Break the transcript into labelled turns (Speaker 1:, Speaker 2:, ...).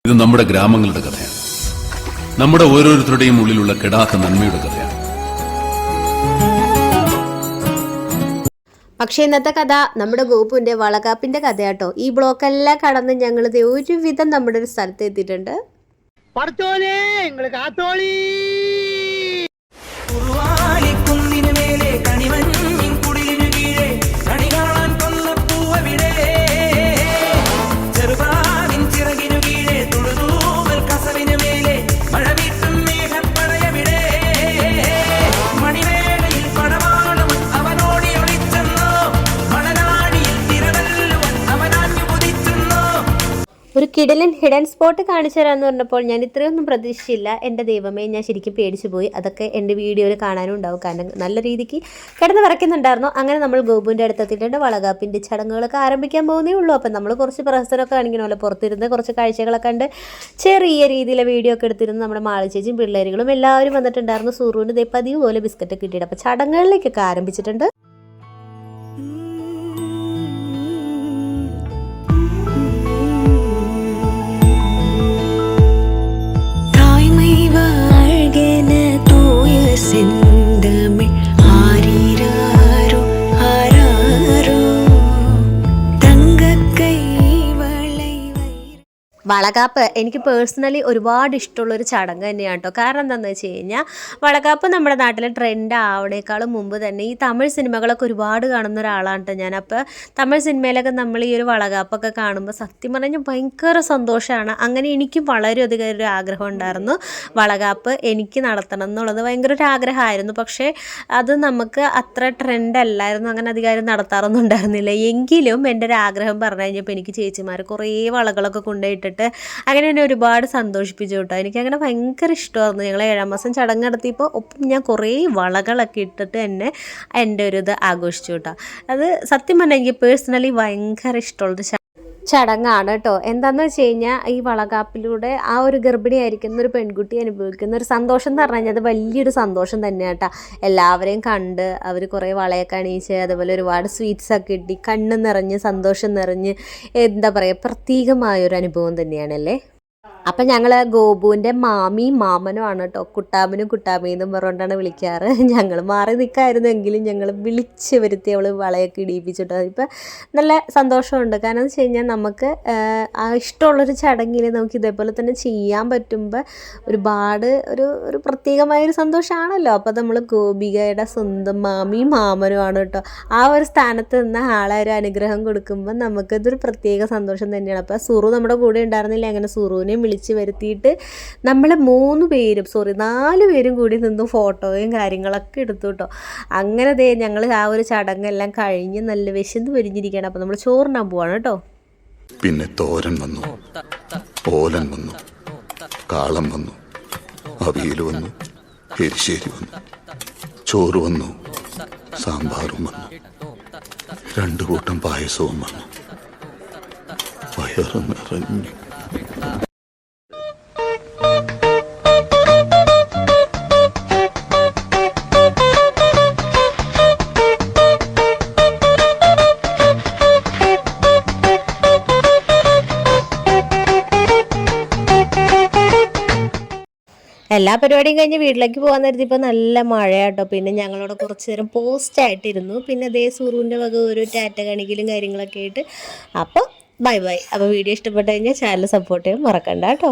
Speaker 1: ഇത് നമ്മുടെ ഗ്രാമങ്ങളുടെ കഥയാണ്. നമ്മുടെ ഓരോരുത്തരുടെയും ഉള്ളിലുള്ള കെടാത്ത നന്മയുടെ കഥയാണ്.
Speaker 2: പക്ഷേ ഇന്നത്തെ കഥ നമ്മുടെ ഗോപുവിന്റെ വളകാപ്പിന്റെ കഥയാട്ടോ. ഈ ബ്ലോക്കെല്ലാം കടന്ന് ഞങ്ങൾ ഒരുവിധം നമ്മുടെ ഒരു സ്ഥലത്ത് എത്തിയിട്ടുണ്ട്. ഒരു കിടലൻ ഹിഡൻ സ്പോട്ട് കാണിച്ചു തരാമെന്ന് പറഞ്ഞപ്പോൾ ഞാൻ ഇത്രയൊന്നും പ്രതീക്ഷിച്ചില്ല. എൻ്റെ ദൈവമേ, ഞാൻ ശരിക്കും പേടിച്ചു പോയി. അതൊക്കെ എൻ്റെ വീഡിയോയിൽ കാണാനും ഉണ്ടാവും, കാരണം നല്ല രീതിക്ക് കിടന്ന് വിറയ്ക്കുന്നുണ്ടായിരുന്നു. അങ്ങനെ നമ്മൾ ഗോപുവിൻ്റെ അടുത്തെത്തിയിട്ടുണ്ട്. വളകാപ്പിൻ്റെ ചടങ്ങുകളൊക്കെ ആരംഭിക്കാൻ പോകുന്നേ ഉള്ളൂ. അപ്പം നമ്മൾ കുറച്ച് പ്രഹസനമൊക്കെ കാണിക്കണമല്ലോ, പുറത്തിരുന്ന് കുറച്ച് കാഴ്ചകളൊക്കെ കണ്ട് ചെറിയ രീതിയിലെ വീഡിയോ ഒക്കെ എടുത്തിരുന്നു. നമ്മുടെ മാളി ചേച്ചിയും പിള്ളേരുകളും എല്ലാവരും വന്നിട്ടുണ്ടായിരുന്നു. സൂറുവിൻ്റെ പതിവ് പോലെ ബിസ്ക്കറ്റ് കിട്ടിയിട്ട് അപ്പോൾ ചടങ്ങുകളിലേക്കൊക്കെ ആരംഭിച്ചിട്ടുണ്ട്. വളകാപ്പ് എനിക്ക് പേഴ്സണലി ഒരുപാട് ഇഷ്ടമുള്ളൊരു ചടങ്ങ് തന്നെയാണ് കേട്ടോ. കാരണം എന്താണെന്ന് വെച്ച് കഴിഞ്ഞാൽ വളകാപ്പ് നമ്മുടെ നാട്ടിൽ ട്രെൻഡ് ആവണേക്കാളും മുമ്പ് തന്നെ ഈ തമിഴ് സിനിമകളൊക്കെ ഒരുപാട് കാണുന്ന ഒരാളാണ് കേട്ടോ ഞാൻ. അപ്പോൾ തമിഴ് സിനിമയിലൊക്കെ നമ്മൾ ഈ ഒരു വളകാപ്പൊക്കെ കാണുമ്പോൾ സത്യം പറഞ്ഞാൽ ഭയങ്കര സന്തോഷമാണ്. അങ്ങനെ എനിക്കും വളരെയധികം ഒരു ആഗ്രഹം ഉണ്ടായിരുന്നു, വളകാപ്പ് എനിക്ക് നടത്തണം എന്നുള്ളത് ഭയങ്കര ഒരു ആഗ്രഹമായിരുന്നു. പക്ഷേ അത് നമുക്ക് അത്ര ട്രെൻഡ് അല്ലായിരുന്നു, അങ്ങനെ അധികം നടത്താറൊന്നും ഉണ്ടായിരുന്നില്ല. എങ്കിലും എൻ്റെ ഒരു ആഗ്രഹം പറഞ്ഞു കഴിഞ്ഞപ്പോൾ എനിക്ക് ചേച്ചിമാർ കുറേ വളകളൊക്കെ കൊണ്ടുപോയിട്ടിട്ട് അങ്ങനെ എന്നെ ഒരുപാട് സന്തോഷിപ്പിച്ചു കേട്ടോ. എനിക്കങ്ങനെ ഭയങ്കര ഇഷ്ടമായിരുന്നു. ഞങ്ങൾ 7-ാം മാസം ചടങ്ങ് നടത്തിയപ്പോൾ ഒപ്പം ഞാൻ കുറേ വളകളൊക്കെ ഇട്ടിട്ട് എന്നെ എൻ്റെ ഒരു ഇത് ആഘോഷിച്ചു കേട്ടോ. അത് സത്യം പറഞ്ഞാൽ എനിക്ക് പേഴ്സണലി ഭയങ്കര ഇഷ്ടമുള്ളൊരു ചടങ്ങാണ് കേട്ടോ. എന്താണെന്ന് വെച്ച് കഴിഞ്ഞാൽ ഈ വളകാപ്പിലൂടെ ആ ഒരു ഗർഭിണിയായിരിക്കുന്ന ഒരു പെൺകുട്ടി അനുഭവിക്കുന്ന ഒരു സന്തോഷം എന്ന് പറഞ്ഞു കഴിഞ്ഞാൽ അത് വലിയൊരു സന്തോഷം തന്നെയാണ് കേട്ടോ. എല്ലാവരെയും കണ്ട് അവർ കുറേ വളയൊക്കെ അണിയിച്ച് അതുപോലെ ഒരുപാട് സ്വീറ്റ്സൊക്കെ ഇട്ടി കണ്ണ് നിറഞ്ഞ് സന്തോഷം നിറഞ്ഞ് എന്താ പറയുക പ്രത്യേകമായൊരു അനുഭവം തന്നെയാണല്ലേ. അപ്പം ഞങ്ങൾ ഗോപുവിൻ്റെ മാമിയും മാമനുമാണ് കേട്ടോ. കുട്ടാമനും കുട്ടാമയെന്നും പറഞ്ഞുകൊണ്ടാണ് വിളിക്കാറ്. ഞങ്ങൾ മാറി നിൽക്കായിരുന്നു എങ്കിലും ഞങ്ങൾ വിളിച്ച് വരുത്തി അവൾ വളയൊക്കെ ഇടിയിപ്പിച്ചിട്ടോ. ഇപ്പം നല്ല സന്തോഷമുണ്ട്. കാരണം എന്ന് വെച്ച് കഴിഞ്ഞാൽ നമുക്ക് ഇഷ്ടമുള്ളൊരു ചടങ്ങിൽ നമുക്ക് ഇതേപോലെ തന്നെ ചെയ്യാൻ പറ്റുമ്പോൾ ഒരുപാട് ഒരു പ്രത്യേകമായൊരു സന്തോഷമാണല്ലോ. അപ്പോൾ നമ്മൾ ഗോപികയുടെ സ്വന്തം മാമിയും മാമനുമാണ് കേട്ടോ. ആ ഒരു സ്ഥാനത്ത് നിന്ന് ആളെ ഒരു അനുഗ്രഹം കൊടുക്കുമ്പോൾ നമുക്കതൊരു പ്രത്യേക സന്തോഷം തന്നെയാണ്. അപ്പോൾ സുറു നമ്മുടെ കൂടെ ഉണ്ടായിരുന്നില്ല. അങ്ങനെ സുറുവിനെയും വിളിച്ച് വരുത്തിയിട്ട് നമ്മൾ 4 പേരും കൂടി നിന്ന് ഫോട്ടോയും കാര്യങ്ങളൊക്കെ എടുത്തു കേട്ടോ. അങ്ങനെ ഞങ്ങൾ ആ ഒരു ചടങ്ങെല്ലാം കഴിഞ്ഞ് നല്ല വിശന്ന് പൊരിഞ്ഞിരിക്കുകയാണ്. അപ്പോൾ നമ്മൾ ചോറിനാൻ പോവാണ് കേട്ടോ.
Speaker 3: പിന്നെ തോരൻ വന്നു, ഓലൻ വന്നു, കാളം വന്നു, അവിയൽ വന്നു, എരിശ്ശേരി വന്നു, ചോറ് വന്നു, സാമ്പാറും വന്നു, 2 കൂട്ടം പായസവും വന്നു. വയറ് നിറഞ്ഞു.
Speaker 2: എല്ലാ പരിപാടിയും കഴിഞ്ഞ് വീട്ടിലേക്ക് പോകാൻ നേരത്തിപ്പോൾ നല്ല മഴയാട്ടോ. പിന്നെ ഞങ്ങളോട് കുറച്ച് നേരം പോസ്റ്റായിട്ടിരുന്നു. പിന്നെ അതേ സുറുവിൻ്റെ വക ഒരു ടാറ്റ കാണിക്കലും കാര്യങ്ങളൊക്കെ ആയിട്ട്. അപ്പോൾ ബൈ. അപ്പോൾ വീഡിയോ ഇഷ്ടപ്പെട്ട് കഴിഞ്ഞാൽ ചാനൽ സപ്പോർട്ട് ചെയ്യാൻ മറക്കണ്ട കേട്ടോ.